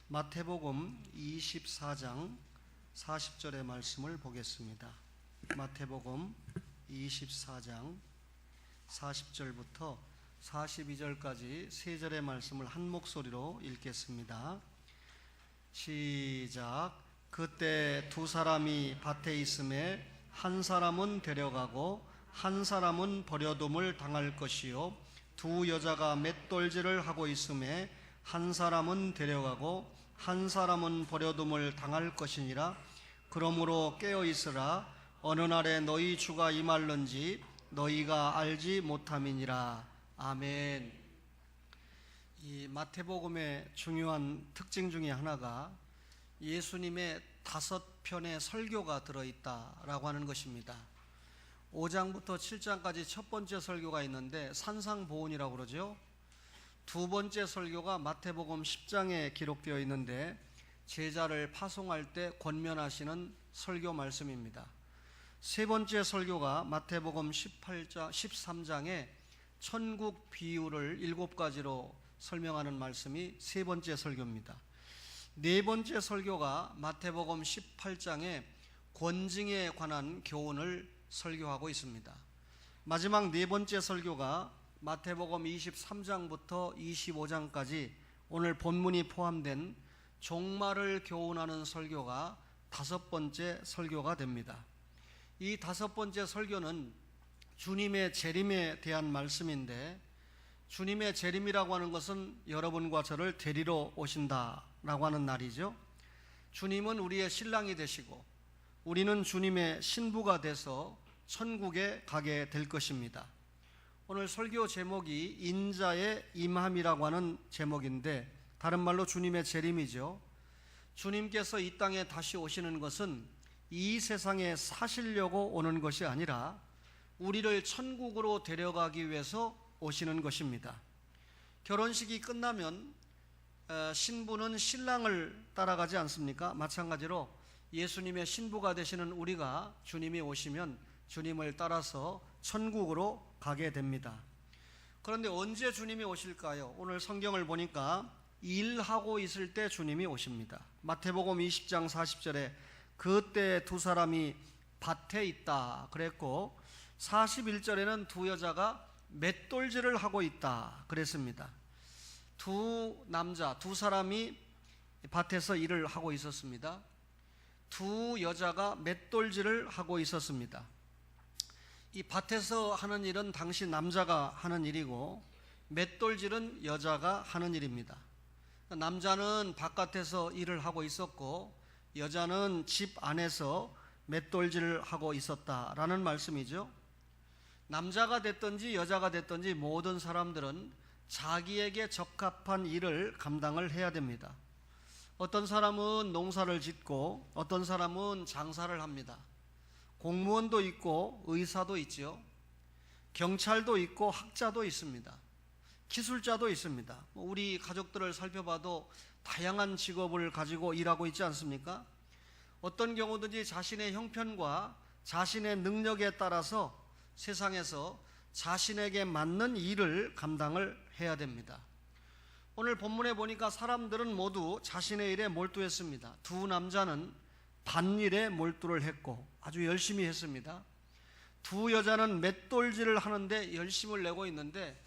마태복음 24장 40절의 말씀을 보겠습니다. 마태복음 24장 40절부터 42절까지 세 절의 말씀을 한 목소리로 읽겠습니다. 시작. 그때 두 사람이 밭에 있음에 한 사람은 데려가고 한 사람은 버려둠을 당할 것이요 두 여자가 맷돌질을 하고 있음에 한 사람은 데려가고 한 사람은 버려둠을 당할 것이니라. 그러므로 깨어 있으라. 어느 날에 너희 주가 임할는지 너희가 알지 못함이니라. 아멘. 이 마태복음의 중요한 특징 중에 하나가 예수님의 5편의 설교가 들어있다라고 하는 것입니다. 5장부터 7장까지 첫 번째 설교가 있는데 산상보훈이라고 그러죠. 두 번째 설교가 마태복음 10장에 기록되어 있는데 제자를 파송할 때 권면하시는 설교 말씀입니다. 세 번째 설교가 마태복음 13장에 천국 비유를 7가지로 설명하는 말씀이 세 번째 설교입니다. 네 번째 설교가 마태복음 18장에 권징에 관한 교훈을 설교하고 있습니다. 마지막 네 번째 설교가 마태복음 23장부터 25장까지 오늘 본문이 포함된 종말을 교훈하는 설교가 5번째 설교가 됩니다. 이 5번째 설교는 주님의 재림에 대한 말씀인데, 주님의 재림이라고 하는 것은 여러분과 저를 데리러 오신다라고 하는 날이죠. 주님은 우리의 신랑이 되시고 우리는 주님의 신부가 돼서 천국에 가게 될 것입니다. 오늘 설교 제목이 인자의 임함이라고 하는 제목인데 다른 말로 주님의 재림이죠. 주님께서 이 땅에 다시 오시는 것은 이 세상에 사시려고 오는 것이 아니라 우리를 천국으로 데려가기 위해서 오시는 것입니다. 결혼식이 끝나면 신부는 신랑을 따라가지 않습니까? 마찬가지로 예수님의 신부가 되시는 우리가 주님이 오시면 주님을 따라서 천국으로 가게 됩니다. 그런데 언제 주님이 오실까요? 오늘 성경을 보니까 일하고 있을 때 주님이 오십니다. 마태복음 20장 40절에 그때 두 사람이 밭에 있다 그랬고 41절에는 두 여자가 맷돌질을 하고 있다 그랬습니다. 두 남자, 두 사람이 밭에서 일을 하고 있었습니다. 두 여자가 맷돌질을 하고 있었습니다. 이 밭에서 하는 일은 당시 남자가 하는 일이고 맷돌질은 여자가 하는 일입니다. 남자는 바깥에서 일을 하고 있었고 여자는 집 안에서 맷돌질을 하고 있었다라는 말씀이죠. 남자가 됐든지 여자가 됐든지 모든 사람들은 자기에게 적합한 일을 감당을 해야 됩니다. 어떤 사람은 농사를 짓고 어떤 사람은 장사를 합니다. 공무원도 있고 의사도 있죠. 경찰도 있고 학자도 있습니다. 기술자도 있습니다. 우리 가족들을 살펴봐도 다양한 직업을 가지고 일하고 있지 않습니까? 어떤 경우든지 자신의 형편과 자신의 능력에 따라서 세상에서 자신에게 맞는 일을 감당을 해야 됩니다. 오늘 본문에 보니까 사람들은 모두 자신의 일에 몰두했습니다. 두 남자는 밭일에 몰두를 했고 아주 열심히 했습니다. 두 여자는 맷돌질을 하는데 열심을 내고 있는데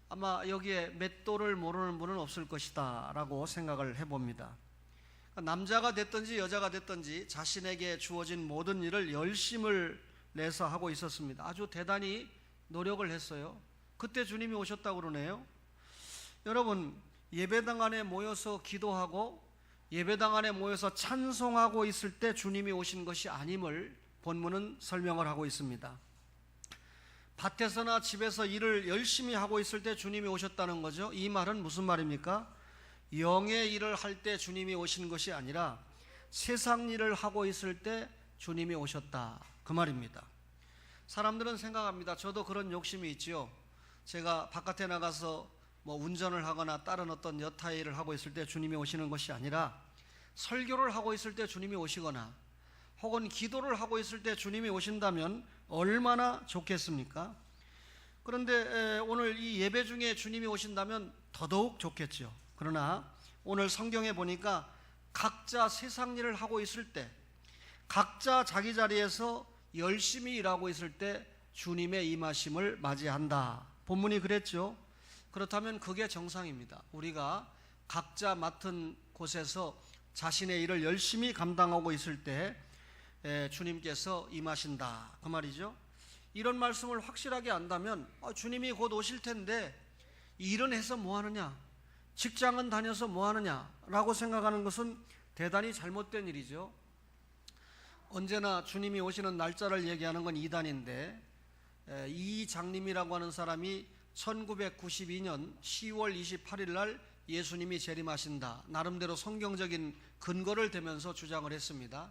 아마 여기에 맷돌을 모르는 분은 없을 것이다 라고 생각을 해봅니다. 남자가 됐든지 여자가 됐든지 자신에게 주어진 모든 일을 열심을 내서 하고 있었습니다. 아주 대단히 노력을 했어요. 그때 주님이 오셨다고 그러네요. 여러분, 예배당 안에 모여서 기도하고 예배당 안에 모여서 찬송하고 있을 때 주님이 오신 것이 아님을 본문은 설명을 하고 있습니다. 밭에서나 집에서 일을 열심히 하고 있을 때 주님이 오셨다는 거죠. 이 말은 무슨 말입니까? 영의 일을 할 때 주님이 오신 것이 아니라 세상 일을 하고 있을 때 주님이 오셨다 그 말입니다. 사람들은 생각합니다. 저도 그런 욕심이 있지요. 제가 바깥에 나가서 운전을 하거나 다른 어떤 여타 일을 하고 있을 때 주님이 오시는 것이 아니라 설교를 하고 있을 때 주님이 오시거나 혹은 기도를 하고 있을 때 주님이 오신다면 얼마나 좋겠습니까? 그런데 오늘 이 예배 중에 주님이 오신다면 더더욱 좋겠죠. 그러나 오늘 성경에 보니까 각자 세상 일을 하고 있을 때, 각자 자기 자리에서 열심히 일하고 있을 때 주님의 임하심을 맞이한다. 본문이 그랬죠. 그렇다면 그게 정상입니다. 우리가 각자 맡은 곳에서 자신의 일을 열심히 감당하고 있을 때 주님께서 임하신다, 그 말이죠. 이런 말씀을 확실하게 안다면 주님이 곧 오실 텐데 일은 해서 뭐 하느냐, 직장은 다녀서 뭐 하느냐 라고 생각하는 것은 대단히 잘못된 일이죠. 언제나 주님이 오시는 날짜를 얘기하는 건 이단인데, 이장님이라고 하는 사람이 1992년 10월 28일 날 예수님이 재림하신다, 나름대로 성경적인 근거를 대면서 주장을 했습니다.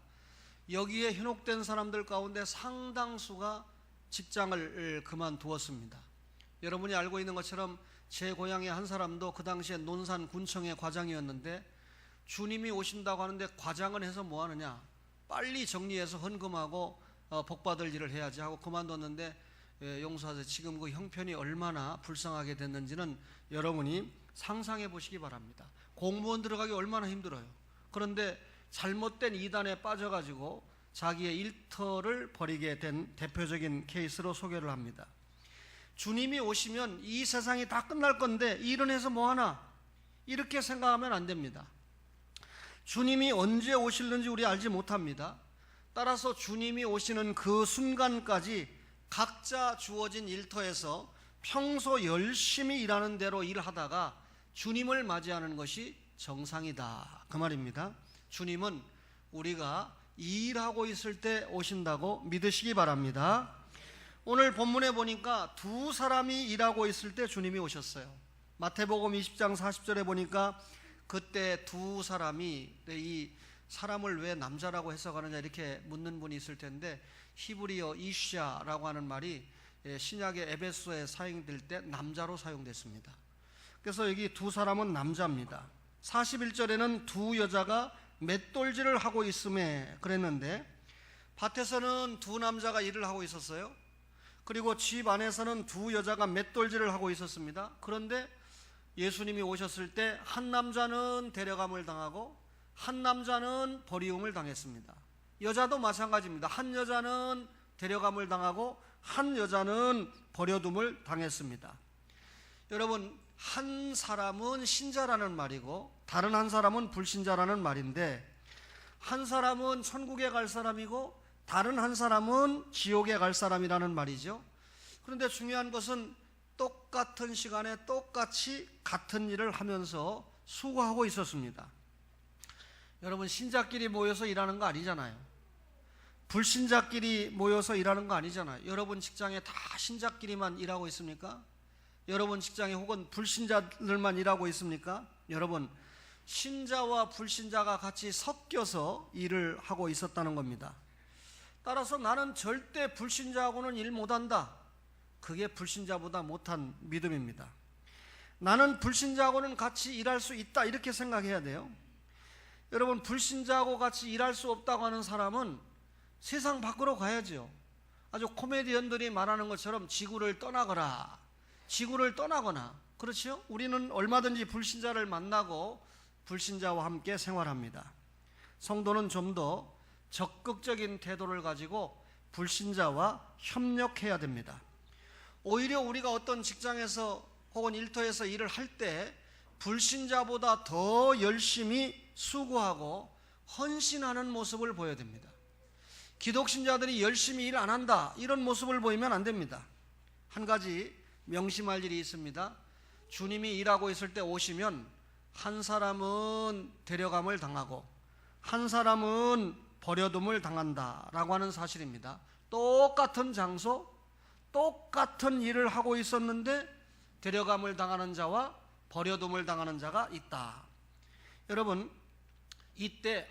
여기에 현혹된 사람들 가운데 상당수가 직장을 그만두었습니다. 여러분이 알고 있는 것처럼 제 고향의 한 사람도 그 당시에 논산군청의 과장이었는데, 주님이 오신다고 하는데 과장을 해서 뭐 하느냐, 빨리 정리해서 헌금하고 복받을 일을 해야지 하고 그만뒀는데, 용서하세요, 지금 그 형편이 얼마나 불쌍하게 됐는지는 여러분이 상상해 보시기 바랍니다. 공무원 들어가기 얼마나 힘들어요. 그런데 잘못된 이단에 빠져가지고 자기의 일터를 버리게 된 대표적인 케이스로 소개를 합니다. 주님이 오시면 이 세상이 다 끝날 건데 일은 해서 뭐하나, 이렇게 생각하면 안 됩니다. 주님이 언제 오실는지 우리 알지 못합니다. 따라서 주님이 오시는 그 순간까지 각자 주어진 일터에서 평소 열심히 일하는 대로 일하다가 주님을 맞이하는 것이 정상이다, 그 말입니다. 주님은 우리가 일하고 있을 때 오신다고 믿으시기 바랍니다. 오늘 본문에 보니까 두 사람이 일하고 있을 때 주님이 오셨어요. 마태복음 20장 40절에 보니까 그때 두 사람이, 이 사람을 왜 남자라고 해석하느냐 이렇게 묻는 분이 있을 텐데, 히브리어 이샤라고 하는 말이 신약의 에베소에 사용될 때 남자로 사용됐습니다. 그래서 여기 두 사람은 남자입니다. 41절에는 두 여자가 맷돌질을 하고 있음에 그랬는데, 밭에서는 두 남자가 일을 하고 있었어요. 그리고 집 안에서는 두 여자가 맷돌질을 하고 있었습니다. 그런데 예수님이 오셨을 때 한 남자는 데려감을 당하고 한 남자는 버리움을 당했습니다. 여자도 마찬가지입니다. 한 여자는 데려감을 당하고 한 여자는 버려둠을 당했습니다. 여러분, 한 사람은 신자라는 말이고 다른 한 사람은 불신자라는 말인데, 한 사람은 천국에 갈 사람이고 다른 한 사람은 지옥에 갈 사람이라는 말이죠. 그런데 중요한 것은 똑같은 시간에 똑같이 같은 일을 하면서 수고하고 있었습니다. 여러분, 신자끼리 모여서 일하는 거 아니잖아요. 불신자끼리 모여서 일하는 거 아니잖아요. 여러분 직장에 다 신자끼리만 일하고 있습니까? 여러분 직장에 혹은 불신자들만 일하고 있습니까? 여러분, 신자와 불신자가 같이 섞여서 일을 하고 있었다는 겁니다. 따라서 나는 절대 불신자하고는 일 못한다, 그게 불신자보다 못한 믿음입니다. 나는 불신자하고는 같이 일할 수 있다, 이렇게 생각해야 돼요. 여러분, 불신자하고 같이 일할 수 없다고 하는 사람은 세상 밖으로 가야죠. 아주 코미디언들이 말하는 것처럼 지구를 떠나거나, 그렇죠? 우리는 얼마든지 불신자를 만나고 불신자와 함께 생활합니다. 성도는 좀 더 적극적인 태도를 가지고 불신자와 협력해야 됩니다. 오히려 우리가 어떤 직장에서 혹은 일터에서 일을 할 때 불신자보다 더 열심히 수고하고 헌신하는 모습을 보여야 됩니다. 기독신자들이 열심히 일 안 한다, 이런 모습을 보이면 안 됩니다. 한 가지 명심할 일이 있습니다. 주님이 일하고 있을 때 오시면 한 사람은 데려감을 당하고 한 사람은 버려둠을 당한다라고 하는 사실입니다. 똑같은 장소, 똑같은 일을 하고 있었는데 데려감을 당하는 자와 버려둠을 당하는 자가 있다. 여러분, 이때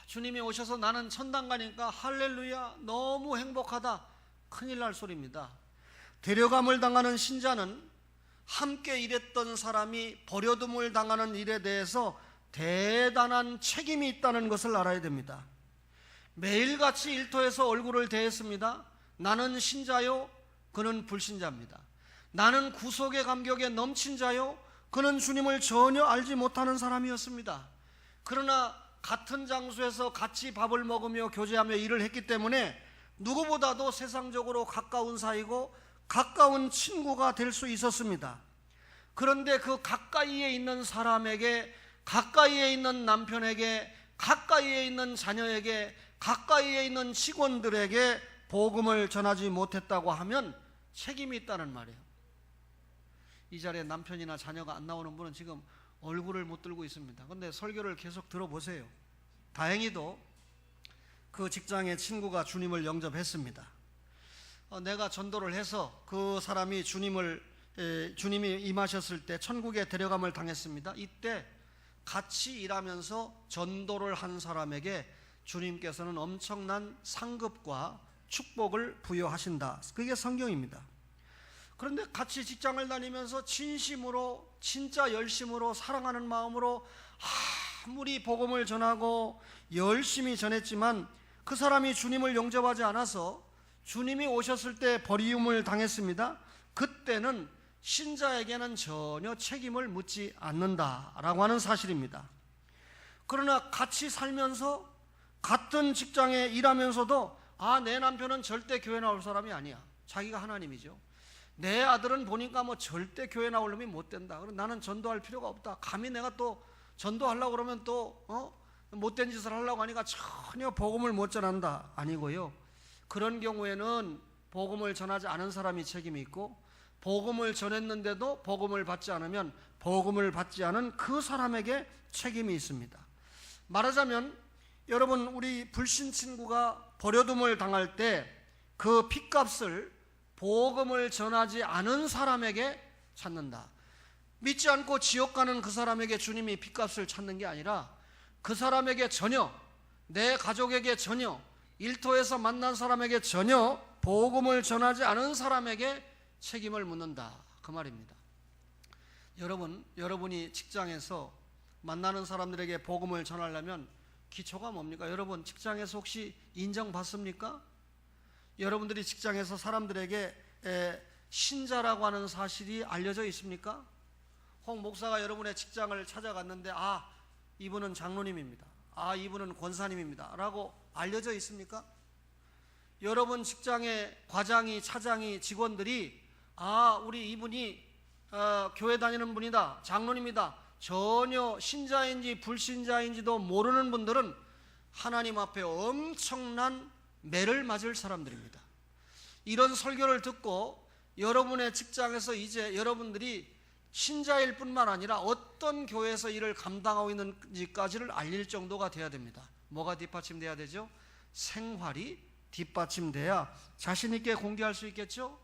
주님이 오셔서 나는 천당 가니까 할렐루야, 너무 행복하다, 큰일 날 소리입니다. 데려감을 당하는 신자는 함께 일했던 사람이 버려둠을 당하는 일에 대해서 대단한 책임이 있다는 것을 알아야 됩니다. 매일같이 일터에서 얼굴을 대했습니다. 나는 신자요, 그는 불신자입니다. 나는 구속의 감격에 넘친 자요, 그는 주님을 전혀 알지 못하는 사람이었습니다. 그러나 같은 장소에서 같이 밥을 먹으며 교제하며 일을 했기 때문에 누구보다도 세상적으로 가까운 사이고 가까운 친구가 될 수 있었습니다. 그런데 그 가까이에 있는 사람에게, 가까이에 있는 남편에게, 가까이에 있는 자녀에게, 가까이에 있는 직원들에게 복음을 전하지 못했다고 하면 책임이 있다는 말이에요. 이 자리에 남편이나 자녀가 안 나오는 분은 지금 얼굴을 못 들고 있습니다. 그런데 설교를 계속 들어보세요. 다행히도 그 직장의 친구가 주님을 영접했습니다. 내가 전도를 해서 그 사람이 주님이 임하셨을 때 천국에 데려감을 당했습니다. 이때 같이 일하면서 전도를 한 사람에게 주님께서는 엄청난 상급과 축복을 부여하신다. 그게 성경입니다. 그런데 같이 직장을 다니면서 진심으로, 진짜 열심으로, 사랑하는 마음으로 아무리 복음을 전하고 열심히 전했지만 그 사람이 주님을 영접하지 않아서 주님이 오셨을 때 버림을 당했습니다. 그때는 신자에게는 전혀 책임을 묻지 않는다라고 하는 사실입니다. 그러나 같이 살면서 같은 직장에 일하면서도 내 남편은 절대 교회 나올 사람이 아니야. 자기가 하나님이죠. 내 아들은 보니까 절대 교회 나올 놈이 못 된다. 그럼 나는 전도할 필요가 없다. 감히 내가 또 전도하려고 그러면 또 못된 짓을 하려고 하니까 전혀 복음을 못 전한다. 아니고요. 그런 경우에는 복음을 전하지 않은 사람이 책임이 있고, 복음을 전했는데도 복음을 받지 않으면 복음을 받지 않은 그 사람에게 책임이 있습니다. 말하자면 여러분, 우리 불신 친구가 버려둠을 당할 때 그 핏값을 복음을 전하지 않은 사람에게 찾는다. 믿지 않고 지옥 가는 그 사람에게 주님이 핏값을 찾는 게 아니라 그 사람에게 전혀, 내 가족에게 전혀, 일터에서 만난 사람에게 전혀 복음을 전하지 않은 사람에게 책임을 묻는다. 그 말입니다. 여러분이 직장에서 만나는 사람들에게 복음을 전하려면 기초가 뭡니까? 여러분 직장에서 혹시 인정받습니까? 여러분들이 직장에서 사람들에게 신자라고 하는 사실이 알려져 있습니까? 홍 목사가 여러분의 직장을 찾아갔는데 이분은 장로님입니다. 이분은 권사님입니다 라고 알려져 있습니까? 여러분 직장의 과장이, 차장이, 직원들이 우리 이분이 교회 다니는 분이다, 장로님이다, 전혀 신자인지 불신자인지도 모르는 분들은 하나님 앞에 엄청난 매를 맞을 사람들입니다. 이런 설교를 듣고 여러분의 직장에서 이제 여러분들이 신자일 뿐만 아니라 어떤 교회에서 일을 감당하고 있는지까지를 알릴 정도가 돼야 됩니다. 뭐가 뒷받침돼야 되죠? 생활이 뒷받침돼야 자신 있게 공개할 수 있겠죠?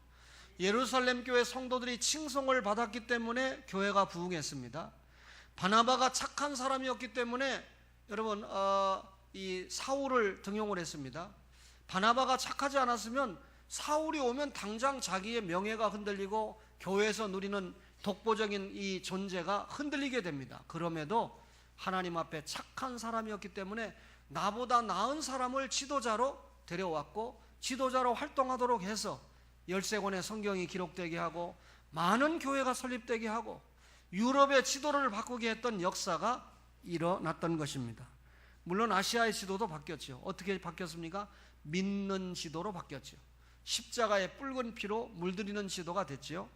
예루살렘 교회 성도들이 칭송을 받았기 때문에 교회가 부흥했습니다. 바나바가 착한 사람이었기 때문에 여러분 이 사울을 등용을 했습니다. 바나바가 착하지 않았으면 사울이 오면 당장 자기의 명예가 흔들리고 교회에서 누리는 독보적인 이 존재가 흔들리게 됩니다. 그럼에도 하나님 앞에 착한 사람이었기 때문에 나보다 나은 사람을 지도자로 데려왔고 지도자로 활동하도록 해서 13권의 성경이 기록되게 하고 많은 교회가 설립되게 하고 유럽의 지도를 바꾸게 했던 역사가 일어났던 것입니다. 물론 아시아의 지도도 바뀌었죠. 어떻게 바뀌었습니까? 믿는 지도로 바뀌었죠. 십자가의 붉은 피로 물들이는 지도가 됐죠.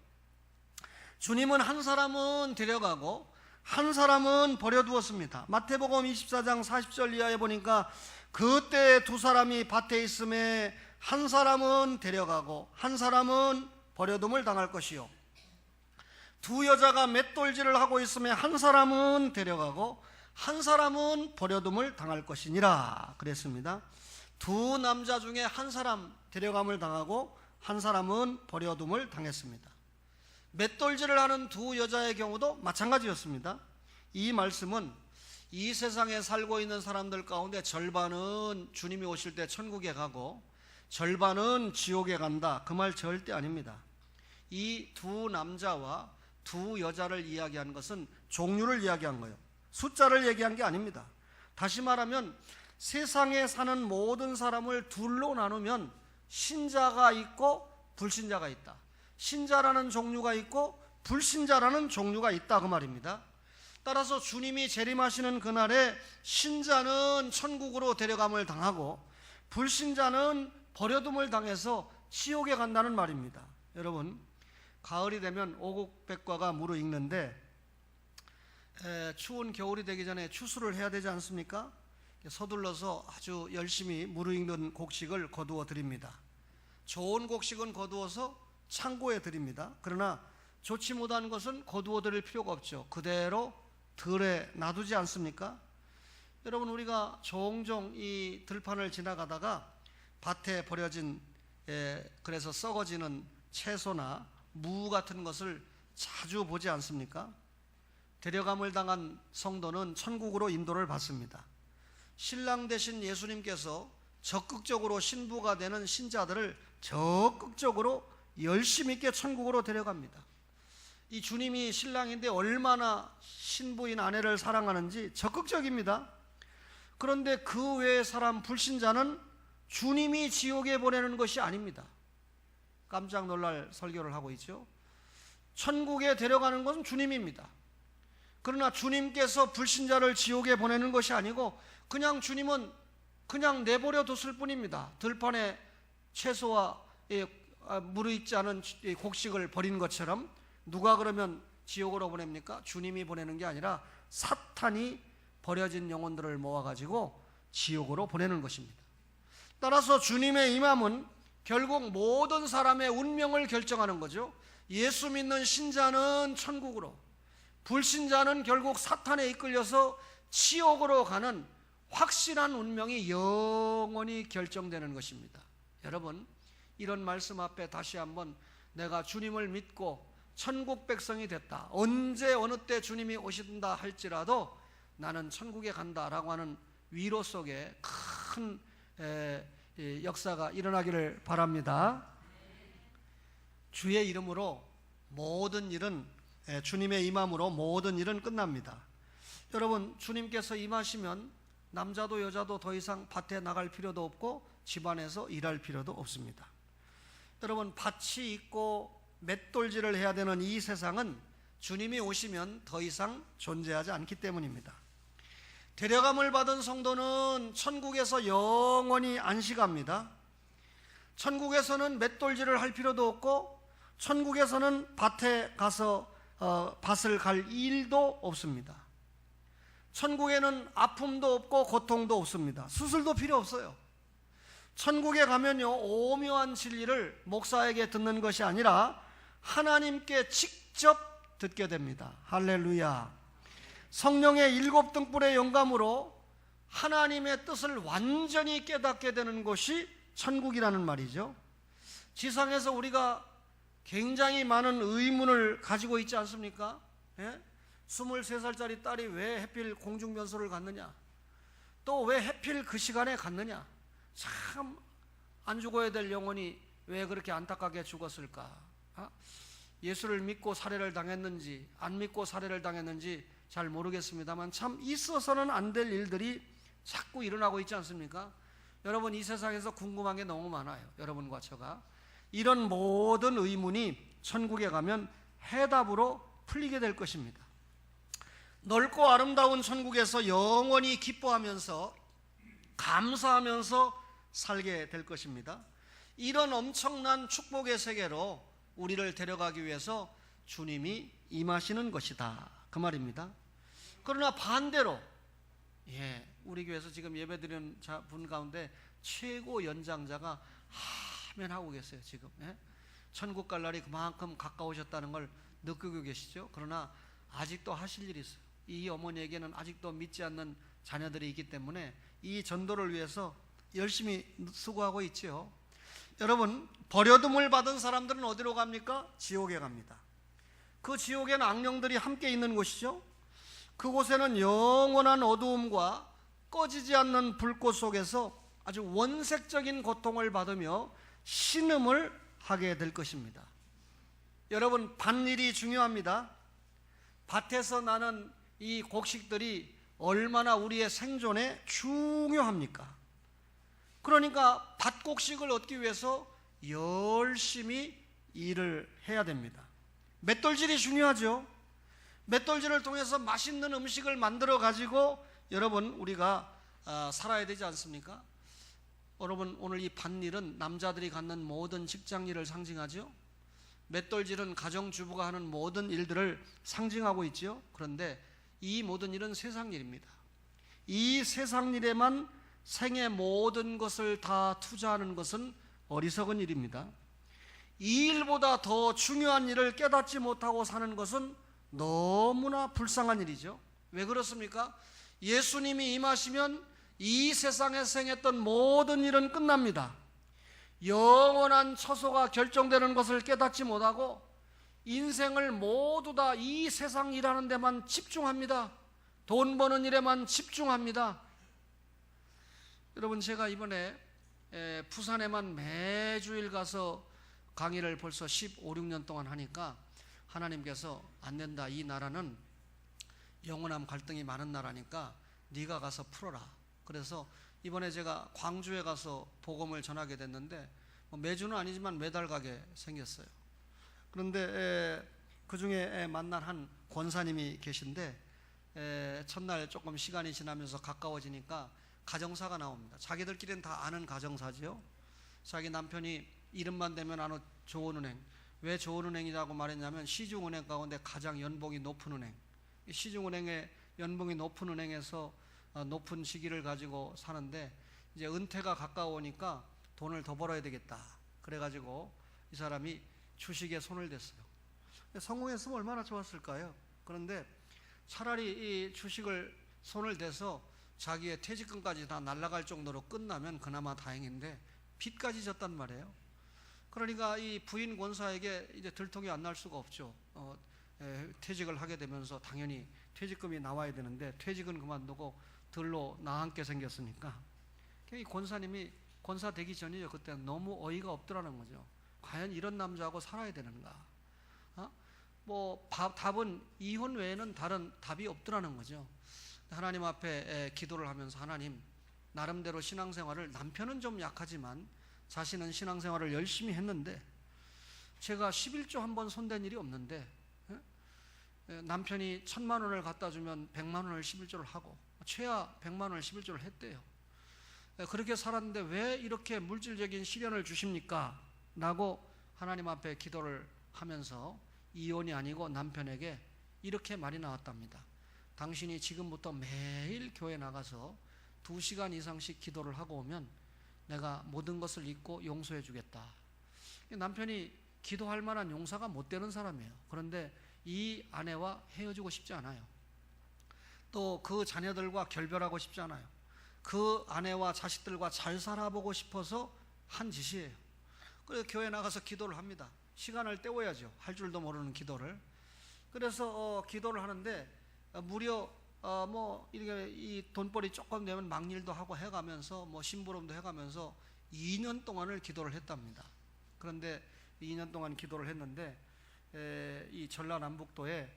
주님은 한 사람은 데려가고 한 사람은 버려두었습니다. 마태복음 24장 40절 이하에 보니까 그때 두 사람이 밭에 있음에 한 사람은 데려가고 한 사람은 버려둠을 당할 것이요, 두 여자가 맷돌질을 하고 있음에 한 사람은 데려가고 한 사람은 버려둠을 당할 것이니라 그랬습니다. 두 남자 중에 한 사람 데려감을 당하고 한 사람은 버려둠을 당했습니다. 맷돌질을 하는 두 여자의 경우도 마찬가지였습니다. 이 말씀은 이 세상에 살고 있는 사람들 가운데 절반은 주님이 오실 때 천국에 가고 절반은 지옥에 간다, 그 말 절대 아닙니다. 이 두 남자와 두 여자를 이야기한 것은 종류를 이야기한 거예요. 숫자를 얘기한 게 아닙니다. 다시 말하면 세상에 사는 모든 사람을 둘로 나누면 신자가 있고 불신자가 있다. 신자라는 종류가 있고 불신자라는 종류가 있다 그 말입니다. 따라서 주님이 재림하시는 그날에 신자는 천국으로 데려감을 당하고 불신자는 버려둠을 당해서 지옥에 간다는 말입니다. 여러분, 가을이 되면 오곡백과가 무르익는데 추운 겨울이 되기 전에 추수를 해야 되지 않습니까? 서둘러서 아주 열심히 무르익는 곡식을 거두어 드립니다. 좋은 곡식은 거두어서 창고에 드립니다. 그러나 좋지 못한 것은 거두어 드릴 필요가 없죠. 그대로 들에 놔두지 않습니까? 여러분, 우리가 종종 이 들판을 지나가다가 밭에 버려진 그래서 썩어지는 채소나 무 같은 것을 자주 보지 않습니까? 데려감을 당한 성도는 천국으로 인도를 받습니다. 신랑 되신 예수님께서 적극적으로 신부가 되는 신자들을 적극적으로 열심 있게 천국으로 데려갑니다. 이 주님이 신랑인데 얼마나 신부인 아내를 사랑하는지 적극적입니다. 그런데 그 외의 사람 불신자는 주님이 지옥에 보내는 것이 아닙니다. 깜짝 놀랄 설교를 하고 있죠. 천국에 데려가는 것은 주님입니다. 그러나 주님께서 불신자를 지옥에 보내는 것이 아니고 그냥 주님은 그냥 내버려 뒀을 뿐입니다. 들판에 채소와 무르익지 않은 곡식을 버린 것처럼. 누가 그러면 지옥으로 보냅니까? 주님이 보내는 게 아니라 사탄이 버려진 영혼들을 모아가지고 지옥으로 보내는 것입니다. 따라서 주님의 임함은 결국 모든 사람의 운명을 결정하는 거죠. 예수 믿는 신자는 천국으로, 불신자는 결국 사탄에 이끌려서 지옥으로 가는 확실한 운명이 영원히 결정되는 것입니다. 여러분, 이런 말씀 앞에 다시 한번 내가 주님을 믿고 천국 백성이 됐다, 언제 어느 때 주님이 오신다 할지라도 나는 천국에 간다라고 하는 위로 속에 큰 역사가 일어나기를 바랍니다. 주의 이름으로 모든 일은, 주님의 임함으로 모든 일은 끝납니다. 여러분, 주님께서 임하시면 남자도 여자도 더 이상 밭에 나갈 필요도 없고 집안에서 일할 필요도 없습니다. 여러분, 밭이 있고 맷돌질을 해야 되는 이 세상은 주님이 오시면 더 이상 존재하지 않기 때문입니다. 데려감을 받은 성도는 천국에서 영원히 안식합니다. 천국에서는 맷돌질을 할 필요도 없고 천국에서는 밭에 가서 밭을 갈 일도 없습니다. 천국에는 아픔도 없고 고통도 없습니다. 수술도 필요 없어요. 천국에 가면요, 오묘한 진리를 목사에게 듣는 것이 아니라 하나님께 직접 듣게 됩니다. 할렐루야. 성령의 7등불의 영감으로 하나님의 뜻을 완전히 깨닫게 되는 것이 천국이라는 말이죠. 지상에서 우리가 굉장히 많은 의문을 가지고 있지 않습니까? 23살짜리 딸이 왜 하필 공중변소를 갔느냐, 또 왜 하필 그 시간에 갔느냐, 참 안 죽어야 될 영혼이 왜 그렇게 안타깝게 죽었을까? 예수를 믿고 살해를 당했는지 안 믿고 살해를 당했는지 잘 모르겠습니다만 참 있어서는 안 될 일들이 자꾸 일어나고 있지 않습니까? 여러분, 이 세상에서 궁금한 게 너무 많아요. 여러분과 저가. 이런 모든 의문이 천국에 가면 해답으로 풀리게 될 것입니다. 넓고 아름다운 천국에서 영원히 기뻐하면서 감사하면서 살게 될 것입니다. 이런 엄청난 축복의 세계로 우리를 데려가기 위해서 주님이 임하시는 것이다 그 말입니다. 그러나 반대로, 우리 교회에서 지금 예배드리는 분 가운데 최고 연장자가 하면 하고 계세요. 지금 천국 갈 날이 그만큼 가까우셨다는 걸 느끼고 계시죠. 그러나 아직도 하실 일이 있어요. 이 어머니에게는 아직도 믿지 않는 자녀들이 있기 때문에 이 전도를 위해서 열심히 수고하고 있죠. 여러분, 버려둠을 받은 사람들은 어디로 갑니까? 지옥에 갑니다. 그 지옥에는 악령들이 함께 있는 곳이죠. 그곳에는 영원한 어두움과 꺼지지 않는 불꽃 속에서 아주 원색적인 고통을 받으며 신음을 하게 될 것입니다. 여러분, 밭일이 중요합니다. 밭에서 나는 이 곡식들이 얼마나 우리의 생존에 중요합니까? 그러니까 밭곡식을 얻기 위해서 열심히 일을 해야 됩니다. 맷돌질이 중요하죠. 맷돌질을 통해서 맛있는 음식을 만들어 가지고 여러분 우리가 살아야 되지 않습니까? 여러분 오늘 이 밭일은 남자들이 갖는 모든 직장일을 상징하죠. 맷돌질은 가정주부가 하는 모든 일들을 상징하고 있죠. 그런데 이 모든 일은 세상 일입니다. 이 세상 일에만 생의 모든 것을 다 투자하는 것은 어리석은 일입니다. 이 일보다 더 중요한 일을 깨닫지 못하고 사는 것은 너무나 불쌍한 일이죠. 왜 그렇습니까? 예수님이 임하시면 이 세상에서 행했던 모든 일은 끝납니다. 영원한 처소가 결정되는 것을 깨닫지 못하고 인생을 모두 다 이 세상 일하는 데만 집중합니다. 돈 버는 일에만 집중합니다. 여러분 제가 이번에 부산에만 매주일 가서 강의를 벌써 15, 16년 동안 하니까 하나님께서 안 된다. 이 나라는 영원한 갈등이 많은 나라니까 네가 가서 풀어라. 그래서 이번에 제가 광주에 가서 복음을 전하게 됐는데 매주는 아니지만 매달 가게 생겼어요. 그런데 그 중에 만난 한 권사님이 계신데 첫날 조금 시간이 지나면서 가까워지니까 가정사가 나옵니다. 자기들끼리는 다 아는 가정사지요. 자기 남편이 이름만 대면 아는 좋은은행. 왜 좋은은행이라고 말했냐면 시중은행 가운데 가장 연봉이 높은 은행. 시중은행의 연봉이 높은 은행에서 높은 직위를 가지고 사는데 이제 은퇴가 가까우니까 돈을 더 벌어야 되겠다. 그래가지고 이 사람이 주식에 손을 댔어요. 성공했으면 얼마나 좋았을까요? 그런데 차라리 이 주식을 손을 대서 자기의 퇴직금까지 다 날아갈 정도로 끝나면 그나마 다행인데 빚까지 졌단 말이에요. 그러니까 이 부인 권사에게 이제 들통이 안 날 수가 없죠. 퇴직을 하게 되면서 당연히 퇴직금이 나와야 되는데 퇴직은 그만두고 들로 나앉게 생겼으니까 이 권사님이 권사 되기 전이죠. 그때 너무 어이가 없더라는 거죠. 과연 이런 남자하고 살아야 되는가? 답은 이혼 외에는 다른 답이 없더라는 거죠. 하나님 앞에 기도를 하면서 하나님 나름대로 신앙생활을 남편은 좀 약하지만 자신은 신앙생활을 열심히 했는데 제가 11조 한 번 손댄 일이 없는데 남편이 1,000만 원을 갖다 주면 100만 원을 11조를 하고 최하 100만 원을 11조를 했대요. 그렇게 살았는데 왜 이렇게 물질적인 시련을 주십니까? 라고 하나님 앞에 기도를 하면서 이혼이 아니고 남편에게 이렇게 말이 나왔답니다. 당신이 지금부터 매일 교회 나가서 2시간 이상씩 기도를 하고 오면 내가 모든 것을 잊고 용서해 주겠다. 남편이 기도할 만한 용사가 못 되는 사람이에요. 그런데 이 아내와 헤어지고 싶지 않아요. 또 그 자녀들과 결별하고 싶지 않아요. 그 아내와 자식들과 잘 살아보고 싶어서 한 짓이에요. 그래서 교회 나가서 기도를 합니다. 시간을 때워야죠. 할 줄도 모르는 기도를. 그래서 기도를 하는데 무려 이렇게 이 돈벌이 조금 되면 막일도 하고 해가면서 심부름도 해가면서 2년 동안을 기도를 했답니다. 그런데 2년 동안 기도를 했는데 이 전라남북도에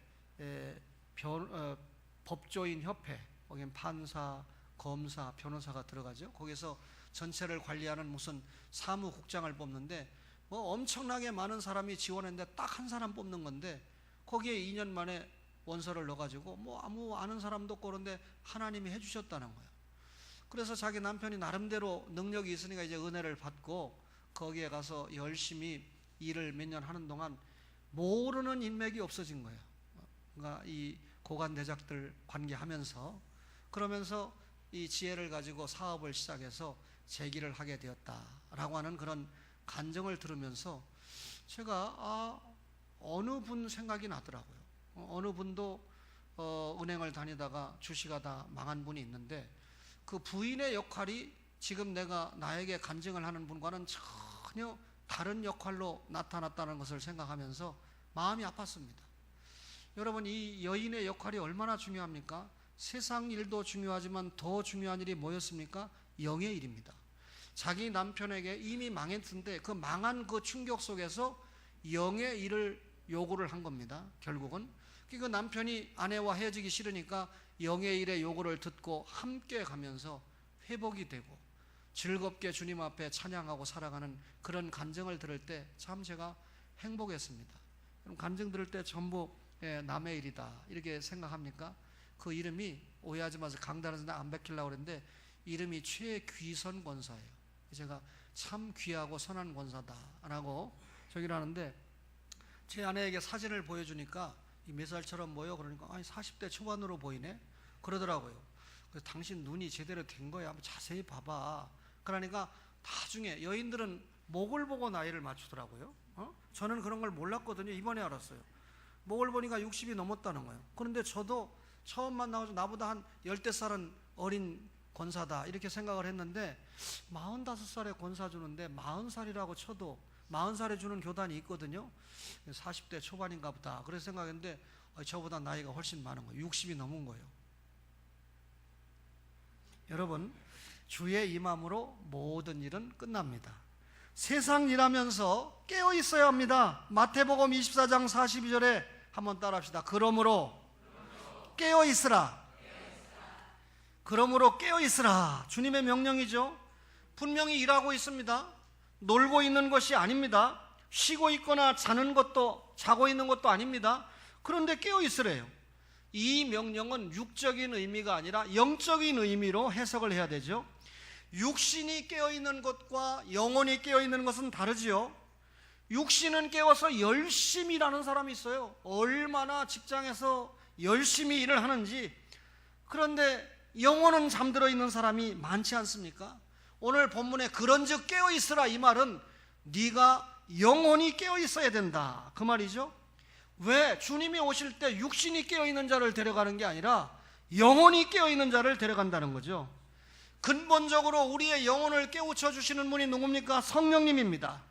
법조인 협회, 거기는 판사, 검사, 변호사가 들어가죠. 거기서 전체를 관리하는 무슨 사무국장을 뽑는데 엄청나게 많은 사람이 지원했는데 딱 한 사람 뽑는 건데 거기에 2년 만에 원서를 넣어가지고 아무 아는 사람도 없고 그런데 하나님이 해주셨다는 거예요. 그래서 자기 남편이 나름대로 능력이 있으니까 이제 은혜를 받고 거기에 가서 열심히 일을 몇 년 하는 동안 모르는 인맥이 없어진 거예요. 그러니까 이 고관대작들 관계하면서 그러면서 이 지혜를 가지고 사업을 시작해서 재기를 하게 되었다라고 하는 그런 간증을 들으면서 제가 어느 분 생각이 나더라고요. 어느 분도 은행을 다니다가 주식하다 망한 분이 있는데 그 부인의 역할이 지금 내가 나에게 간증을 하는 분과는 전혀 다른 역할로 나타났다는 것을 생각하면서 마음이 아팠습니다. 여러분 이 여인의 역할이 얼마나 중요합니까? 세상 일도 중요하지만 더 중요한 일이 뭐였습니까? 영의 일입니다. 자기 남편에게 이미 망했는데 그 망한 그 충격 속에서 영의 일을 요구를 한 겁니다. 결국은 그 남편이 아내와 헤어지기 싫으니까 영의 일의 요구를 듣고 함께 가면서 회복이 되고 즐겁게 주님 앞에 찬양하고 살아가는 그런 간증을 들을 때 참 제가 행복했습니다. 그럼 간증 들을 때 전부 남의 일이다 이렇게 생각합니까? 그 이름이, 오해하지 마세요. 강단에서 안 베끼려고 그랬는데 이름이 최귀선 권사예요. 제가 참 귀하고 선한 권사다라고 저기를 하는데, 제 아내에게 사진을 보여주니까 이 몇 살처럼 보여? 그러니까 아니 40대 초반으로 보이네? 그러더라고요. 그래서 당신 눈이 제대로 된 거야, 한번 자세히 봐봐. 그러니까 나중에 여인들은 목을 보고 나이를 맞추더라고요. 저는 그런 걸 몰랐거든요. 이번에 알았어요. 목을 보니까 60이 넘었다는 거예요. 그런데 저도 처음 만나가지고 나보다 한 10대 살은 어린 권사다 이렇게 생각을 했는데, 45살에 권사 주는데 40살이라고 쳐도 40살에 주는 교단이 있거든요. 40대 초반인가 보다 그래서 생각했는데 저보다 나이가 훨씬 많은 거예요. 60이 넘은 거예요. 여러분, 주의 임함으로 모든 일은 끝납니다. 세상 일하면서 깨어 있어야 합니다. 마태복음 24장 42절에 한번 따라합시다. 그러므로 깨어 있으라. 그러므로 깨어 있으라. 주님의 명령이죠. 분명히 일하고 있습니다. 놀고 있는 것이 아닙니다. 쉬고 있거나 자고 있는 것도 아닙니다. 그런데 깨어 있으래요. 이 명령은 육적인 의미가 아니라 영적인 의미로 해석을 해야 되죠. 육신이 깨어있는 것과 영혼이 깨어있는 것은 다르지요. 육신은 깨어서 열심히 일하는 사람이 있어요. 얼마나 직장에서 열심히 일을 하는지. 그런데 영혼은 잠들어 있는 사람이 많지 않습니까? 오늘 본문에 그런즉 깨어있으라, 이 말은 네가 영혼이 깨어있어야 된다 그 말이죠. 왜? 주님이 오실 때 육신이 깨어있는 자를 데려가는 게 아니라 영혼이 깨어있는 자를 데려간다는 거죠. 근본적으로 우리의 영혼을 깨우쳐 주시는 분이 누굽니까? 성령님입니다.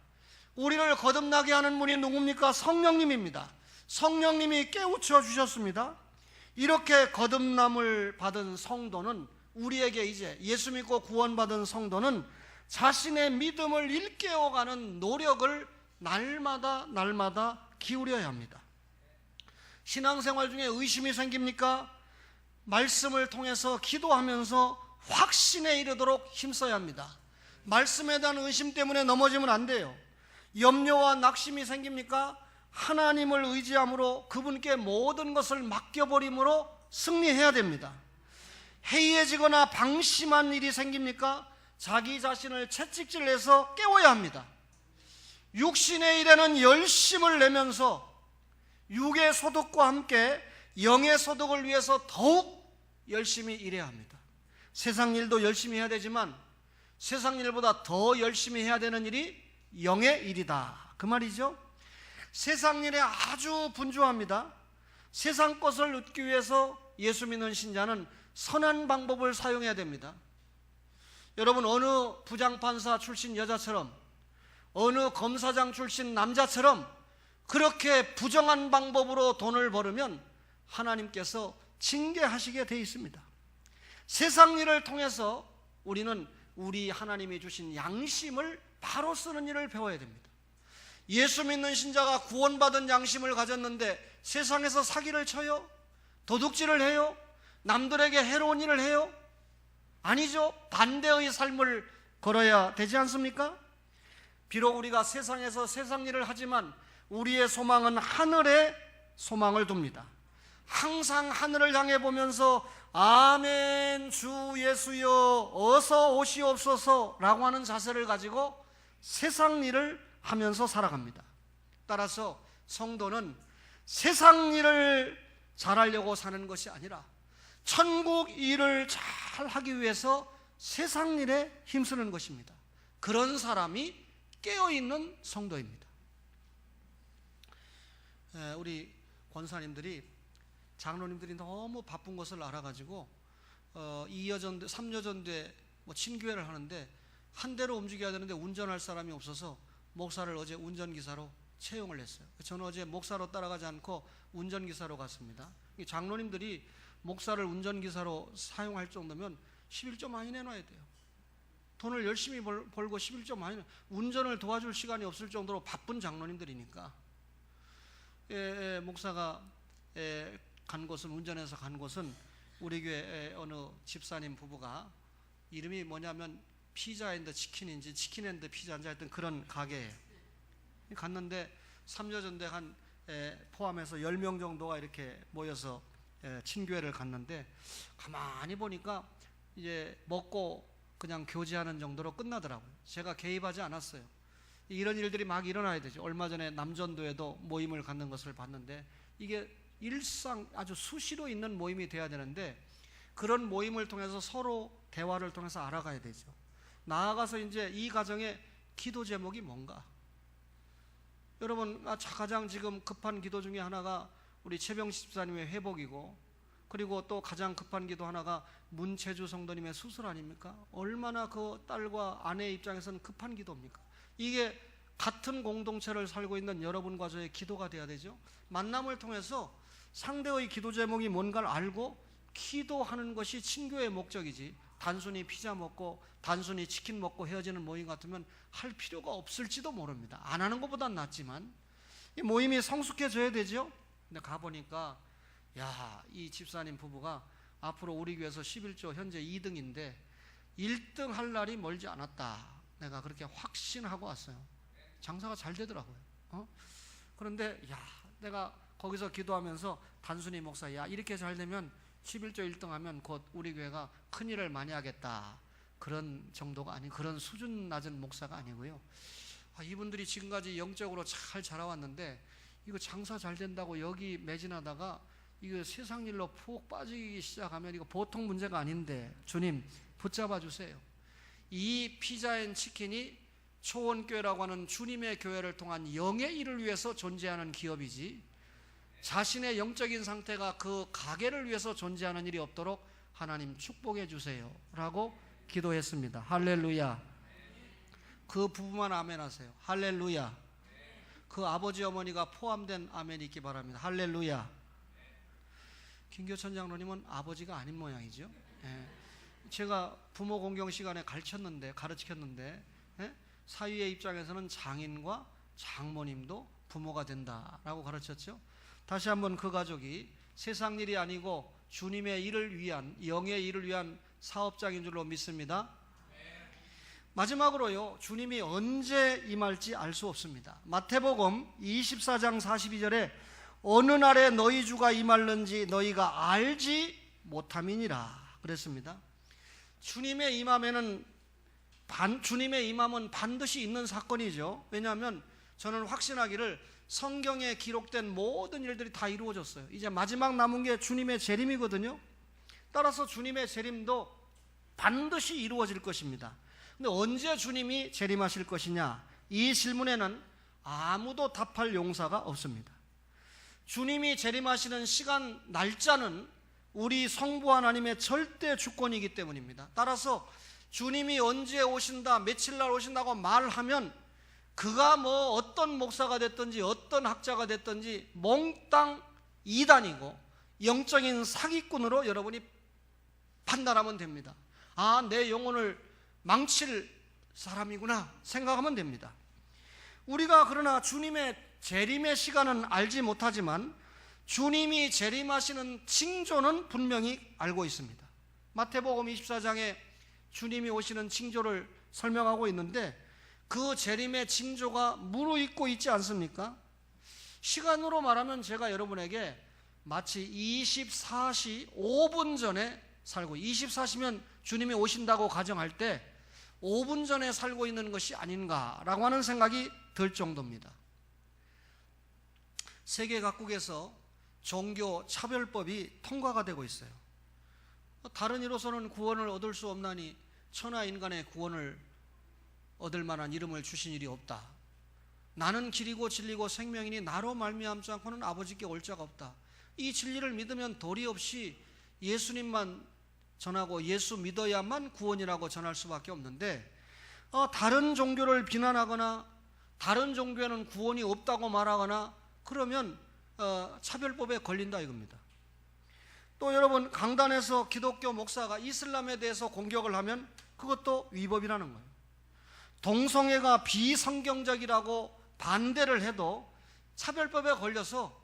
우리를 거듭나게 하는 분이 누굽니까? 성령님입니다. 성령님이 깨우쳐 주셨습니다. 이렇게 거듭남을 받은 성도는, 우리에게 이제 예수 믿고 구원받은 성도는 자신의 믿음을 일깨워가는 노력을 날마다 기울여야 합니다. 신앙생활 중에 의심이 생깁니까? 말씀을 통해서 기도하면서 확신에 이르도록 힘써야 합니다. 말씀에 대한 의심 때문에 넘어지면 안 돼요. 염려와 낙심이 생깁니까? 하나님을 의지함으로 그분께 모든 것을 맡겨버림으로 승리해야 됩니다. 해이해지거나 방심한 일이 생깁니까? 자기 자신을 채찍질내서 깨워야 합니다. 육신의 일에는 열심을 내면서 육의 소득과 함께 영의 소득을 위해서 더욱 열심히 일해야 합니다. 세상 일도 열심히 해야 되지만 세상 일보다 더 열심히 해야 되는 일이 영의 일이다 그 말이죠. 세상 일에 아주 분주합니다. 세상 것을 얻기 위해서 예수 믿는 신자는 선한 방법을 사용해야 됩니다. 여러분, 어느 부장판사 출신 여자처럼, 어느 검사장 출신 남자처럼 그렇게 부정한 방법으로 돈을 벌으면 하나님께서 징계하시게 돼 있습니다. 세상 일을 통해서 우리는 우리 하나님이 주신 양심을 바로 쓰는 일을 배워야 됩니다. 예수 믿는 신자가 구원받은 양심을 가졌는데 세상에서 사기를 쳐요? 도둑질을 해요? 남들에게 해로운 일을 해요? 아니죠. 반대의 삶을 걸어야 되지 않습니까? 비록 우리가 세상에서 세상 일을 하지만 우리의 소망은 하늘에 소망을 둡니다. 항상 하늘을 향해 보면서 아멘 주 예수여 어서 오시옵소서 라고 하는 자세를 가지고 세상 일을 하면서 살아갑니다. 따라서 성도는 세상 일을 잘하려고 사는 것이 아니라 천국 일을 잘 하기 위해서 세상 일에 힘쓰는 것입니다. 그런 사람이 깨어있는 성도입니다. 우리 권사님들이, 장로님들이 너무 바쁜 것을 알아가지고 2여전대, 3여전대 친교회를 하는데 한 대로 움직여야 되는데 운전할 사람이 없어서 목사를 어제 운전기사로 채용을 했어요. 저는 어제 목사로 따라가지 않고 운전기사로 갔습니다. 장로님들이 목사를 운전기사로 사용할 정도면 11조 많이 내놔야 돼요. 돈을 열심히 벌고 11조 많이 운전을 도와줄 시간이 없을 정도로 바쁜 장로님들이니까 목사가 간 곳은, 운전해서 간 곳은 우리 교회 어느 집사님 부부가, 이름이 뭐냐면 피자앤드 치킨인지 치킨앤드 피자인지 하여튼 그런 가게예요. 갔는데 3여전대 한 포함해서 10명 정도가 이렇게 모여서 친교회를 갔는데, 가만히 보니까 이제 먹고 그냥 교제하는 정도로 끝나더라고요. 제가 개입하지 않았어요. 이런 일들이 막 일어나야 되죠. 얼마 전에 남전도에도 모임을 갖는 것을 봤는데, 이게 일상 아주 수시로 있는 모임이 돼야 되는데, 그런 모임을 통해서 서로 대화를 통해서 알아가야 되죠. 나아가서 이제 이 가정의 기도 제목이 뭔가. 여러분, 가장 지금 급한 기도 중에 하나가 우리 최병식 집사님의 회복이고, 그리고 또 가장 급한 기도 하나가 문채주 성도님의 수술 아닙니까? 얼마나 그 딸과 아내의 입장에서는 급한 기도입니까? 이게 같은 공동체를 살고 있는 여러분과 저의 기도가 돼야 되죠. 만남을 통해서 상대의 기도 제목이 뭔가를 알고 기도하는 것이 친교의 목적이지, 단순히 피자 먹고 단순히 치킨 먹고 헤어지는 모임 같으면 할 필요가 없을지도 모릅니다. 안 하는 것보단 낫지만 이 모임이 성숙해져야 되죠. 근데 가보니까 이 집사님 부부가 앞으로 우리 교회에서 11조 현재 2등인데 1등 할 날이 멀지 않았다, 내가 그렇게 확신하고 왔어요. 장사가 잘 되더라고요. 그런데 내가 거기서 기도하면서 단순히 목사, 이렇게 잘 되면 11조 1등 하면 곧 우리 교회가 큰일을 많이 하겠다, 그런 정도가 아닌, 그런 수준 낮은 목사가 아니고요. 이분들이 지금까지 영적으로 잘 자라왔는데 이거 장사 잘 된다고 여기 매진하다가 이거 세상 일로 푹 빠지기 시작하면 이거 보통 문제가 아닌데, 주님 붙잡아 주세요. 이 피자 앤 치킨이 초원교회라고 하는 주님의 교회를 통한 영의 일을 위해서 존재하는 기업이지, 자신의 영적인 상태가 그 가게를 위해서 존재하는 일이 없도록 하나님 축복해 주세요 라고 기도했습니다. 할렐루야. 그 부부만 아멘 하세요. 할렐루야. 그 아버지 어머니가 포함된 아멘이 있기 바랍니다. 할렐루야. 김교천 장로님은 아버지가 아닌 모양이죠. 제가 부모 공경 시간에 가르쳤는데 사위의 입장에서는 장인과 장모님도 부모가 된다라고 가르쳤죠. 다시 한번 그 가족이 세상 일이 아니고 주님의 일을 위한, 영의 일을 위한 사업장인 줄로 믿습니다. 마지막으로요, 주님이 언제 임할지 알 수 없습니다. 마태복음 24장 42절에 어느 날에 너희 주가 임할는지 너희가 알지 못함이니라 그랬습니다. 주님의 임함은 반드시 있는 사건이죠. 왜냐하면 저는 확신하기를 성경에 기록된 모든 일들이 다 이루어졌어요. 이제 마지막 남은 게 주님의 재림이거든요. 따라서 주님의 재림도 반드시 이루어질 것입니다. 근데 언제 주님이 재림하실 것이냐, 이 질문에는 아무도 답할 용사가 없습니다. 주님이 재림하시는 시간, 날짜는 우리 성부 하나님의 절대 주권이기 때문입니다. 따라서 주님이 언제 오신다, 며칠 날 오신다고 말하면 그가 어떤 목사가 됐든지 어떤 학자가 됐든지 몽땅 이단이고 영적인 사기꾼으로 여러분이 판단하면 됩니다. 내 영혼을 망칠 사람이구나 생각하면 됩니다. 우리가 그러나 주님의 재림의 시간은 알지 못하지만 주님이 재림하시는 징조는 분명히 알고 있습니다. 마태복음 24장에 주님이 오시는 징조를 설명하고 있는데, 그 재림의 징조가 무르익고 있지 않습니까? 시간으로 말하면 제가 여러분에게 마치 24시 5분 전에 살고, 24시면 주님이 오신다고 가정할 때 5분 전에 살고 있는 것이 아닌가라고 하는 생각이 들 정도입니다. 세계 각국에서 종교 차별법이 통과가 되고 있어요. 다른 이로서는 구원을 얻을 수 없나니 천하 인간의 구원을 얻을 만한 이름을 주신 일이 없다. 나는 길이고 진리고 생명이니 나로 말미암지 않고는 아버지께 올 자가 없다. 이 진리를 믿으면 도리 없이 예수님만 전하고 예수 믿어야만 구원이라고 전할 수밖에 없는데, 다른 종교를 비난하거나 다른 종교에는 구원이 없다고 말하거나 그러면 차별법에 걸린다 이겁니다. 또 여러분, 강단에서 기독교 목사가 이슬람에 대해서 공격을 하면 그것도 위법이라는 거예요. 동성애가 비성경적이라고 반대를 해도 차별법에 걸려서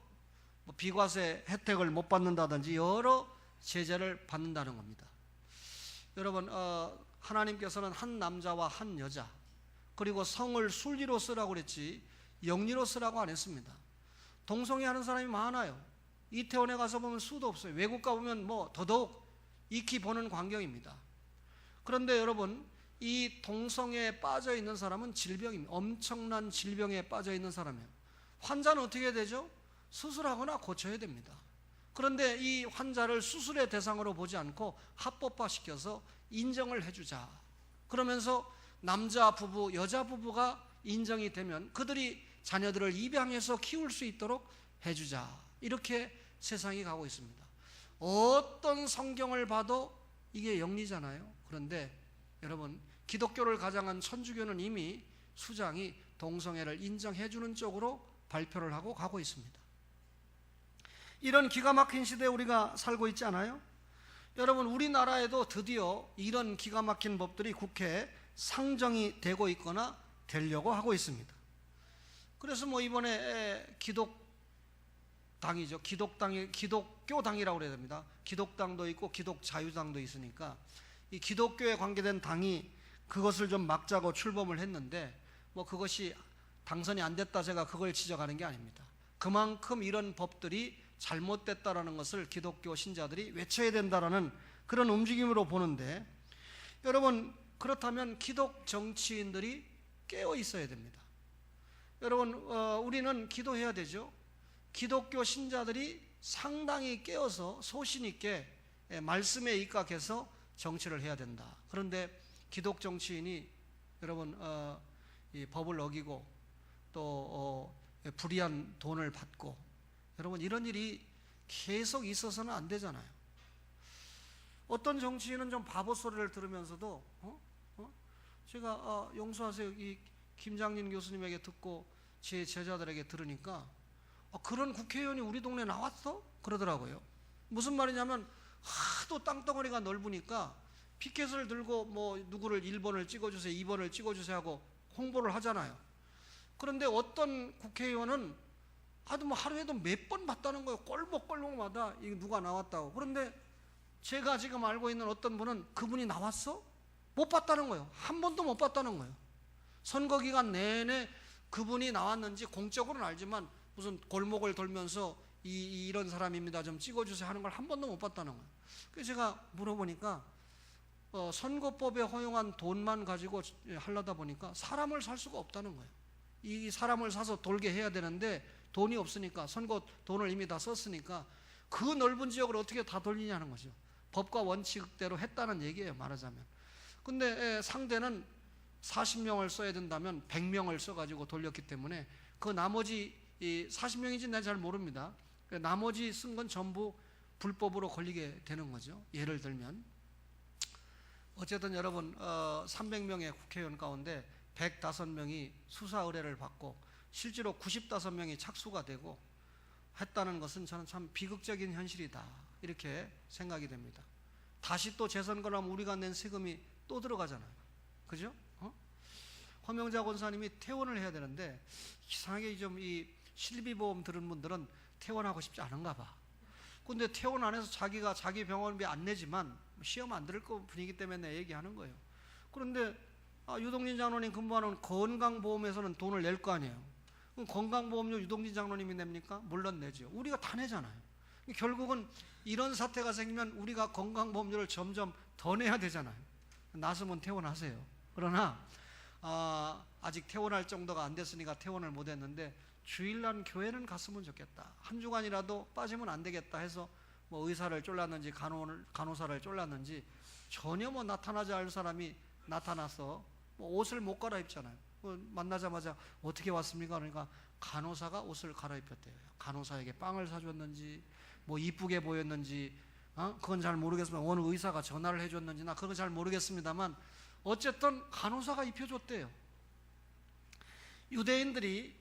비과세 혜택을 못 받는다든지 여러 제재를 받는다는 겁니다. 여러분, 하나님께서는 한 남자와 한 여자, 그리고 성을 순리로 쓰라고 그랬지 영리로 쓰라고 안 했습니다. 동성애하는 사람이 많아요. 이태원에 가서 보면 수도 없어요. 외국 가보면 뭐 더더욱 익히 보는 광경입니다. 그런데 여러분, 이 동성애에 빠져 있는 사람은 질병입니다. 엄청난 질병에 빠져 있는 사람이에요. 환자는 어떻게 해야 되죠? 수술하거나 고쳐야 됩니다. 그런데 이 환자를 수술의 대상으로 보지 않고 합법화시켜서 인정을 해주자. 그러면서 남자 부부, 여자 부부가 인정이 되면 그들이 자녀들을 입양해서 키울 수 있도록 해주자. 이렇게 세상이 가고 있습니다. 어떤 성경을 봐도 이게 영리잖아요. 그런데 여러분, 기독교를 가장한 천주교는 이미 수장이 동성애를 인정해주는 쪽으로 발표를 하고 가고 있습니다. 이런 기가 막힌 시대에 우리가 살고 있지 않아요? 여러분, 우리나라에도 드디어 이런 기가 막힌 법들이 국회에 상정이 되고 있거나 되려고 하고 있습니다. 그래서 뭐 이번에 기독당이죠. 기독교당이라고 그래야 됩니다. 기독당도 있고 기독자유당도 있으니까 이 기독교에 관계된 당이 그것을 좀 막자고 출범을 했는데 뭐 그것이 당선이 안 됐다 제가 그걸 지적하는 게 아닙니다. 그만큼 이런 법들이 잘못됐다라는 것을 기독교 신자들이 외쳐야 된다라는 그런 움직임으로 보는데, 여러분, 그렇다면 기독 정치인들이 깨어 있어야 됩니다. 여러분, 우리는 기도해야 되죠. 기독교 신자들이 상당히 깨어서 소신 있게 말씀에 입각해서 정치를 해야 된다. 그런데 기독 정치인이 여러분 이 법을 어기고 또 불이한 돈을 받고, 여러분, 이런 일이 계속 있어서는 안 되잖아요. 어떤 정치인은 좀 바보 소리를 들으면서도 제가 용서하세요, 이 김장진 교수님에게 듣고 제 제자들에게 들으니까 그런 국회의원이 우리 동네에 나왔어? 그러더라고요. 무슨 말이냐면 하도 땅덩어리가 넓으니까 피켓을 들고 뭐 누구를 1번을 찍어주세요, 2번을 찍어주세요 하고 홍보를 하잖아요. 그런데 어떤 국회의원은 뭐 하루에도 몇 번 봤다는 거예요. 꼴목꼴목마다 이거 누가 나왔다고. 그런데 제가 지금 알고 있는 어떤 분은 그분이 나왔어? 못 봤다는 거예요. 한 번도 못 봤다는 거예요. 선거 기간 내내 그분이 나왔는지 공적으로는 알지만 무슨 골목을 돌면서 이런 사람입니다, 좀 찍어주세요 하는 걸 한 번도 못 봤다는 거예요. 그래서 제가 물어보니까 선거법에 허용한 돈만 가지고 하려다 보니까 사람을 살 수가 없다는 거예요. 이 사람을 사서 돌게 해야 되는데 돈이 없으니까, 선거 돈을 이미 다 썼으니까 그 넓은 지역을 어떻게 다 돌리냐는 거죠. 법과 원칙대로 했다는 얘기예요, 말하자면. 근데 상대는 40명을 써야 된다면 100명을 써가지고 돌렸기 때문에 그 나머지 40명인지 내가 잘 모릅니다. 나머지 쓴 건 전부 불법으로 걸리게 되는 거죠. 예를 들면 어쨌든 여러분 300명의 국회의원 가운데 105명이 수사 의뢰를 받고 실제로 95명이 착수가 되고 했다는 것은 저는 참 비극적인 현실이다, 이렇게 생각이 됩니다. 다시 또 재선거를 하면 우리가 낸 세금이 또 들어가잖아요. 그죠? 허명자 권사님이 퇴원을 해야 되는데 이상하게 좀 이 실비보험 들은 분들은 퇴원하고 싶지 않은가 봐. 근데 퇴원 안 해서 자기가 자기 병원비 안 내지만 시험 안 들을 거 분위기 때문에 얘기하는 거예요. 그런데 유동진 장로님 근무하는 건강보험에서는 돈을 낼 거 아니에요. 그럼 건강보험료 유동진 장로님이 냅니까? 물론 내죠. 우리가 다 내잖아요. 결국은 이런 사태가 생기면 우리가 건강보험료를 점점 더 내야 되잖아요. 나서면 퇴원하세요. 그러나 아직 퇴원할 정도가 안 됐으니까 퇴원을 못 했는데 주일날 교회는 갔으면 좋겠다. 한 주간이라도 빠지면 안 되겠다 해서 뭐 의사를 쫄랐는지 간호사를 쫄랐는지 전혀 뭐 나타나지 않을 사람이 나타나서 뭐 옷을 못 갈아입잖아요. 만나자마자 어떻게 왔습니까? 그러니까 간호사가 옷을 갈아입혔대요. 간호사에게 빵을 사줬는지 뭐 이쁘게 보였는지 그건 잘 모르겠지만 어느 의사가 전화를 해줬는지 나 그건 잘 모르겠습니다만 어쨌든 간호사가 입혀줬대요. 유대인들이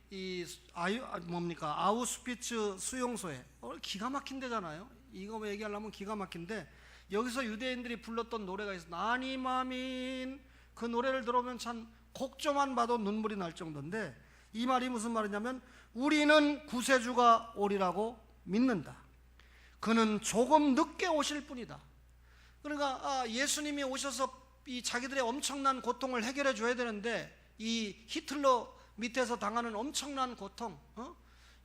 아우슈비츠 수용소에 기가 막힌 데잖아요. 이거 얘기하려면 기가 막힌데 여기서 유대인들이 불렀던 노래가 있어요. 나니마민. 그 노래를 들어보면 참 곡조만 봐도 눈물이 날 정도인데 이 말이 무슨 말이냐면 우리는 구세주가 오리라고 믿는다. 그는 조금 늦게 오실 뿐이다. 그러니까 예수님이 오셔서 이 자기들의 엄청난 고통을 해결해 줘야 되는데 이 히틀러 밑에서 당하는 엄청난 고통,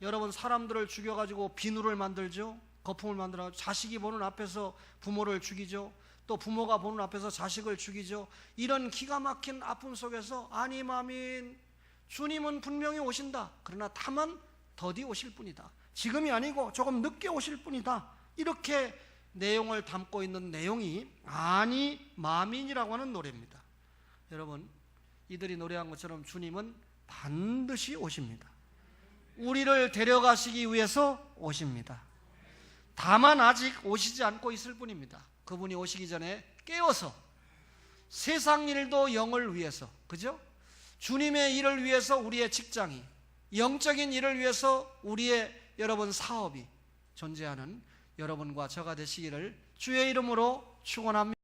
여러분 사람들을 죽여가지고 비누를 만들죠. 거품을 만들어 자식이 보는 앞에서 부모를 죽이죠. 또 부모가 보는 앞에서 자식을 죽이죠. 이런 기가 막힌 아픔 속에서 아님 아민, 주님은 분명히 오신다. 그러나 다만 더디 오실 뿐이다. 지금이 아니고 조금 늦게 오실 뿐이다. 이렇게 내용을 담고 있는 내용이 아니 마민이라고 하는 노래입니다. 여러분, 이들이 노래한 것처럼 주님은 반드시 오십니다. 우리를 데려가시기 위해서 오십니다. 다만 아직 오시지 않고 있을 뿐입니다. 그분이 오시기 전에 깨어서 세상 일도 영을 위해서, 그죠? 주님의 일을 위해서 우리의 직장이, 영적인 일을 위해서 우리의 여러분 사업이 존재하는 여러분과 저가 되시기를 주의 이름으로 축원합니다.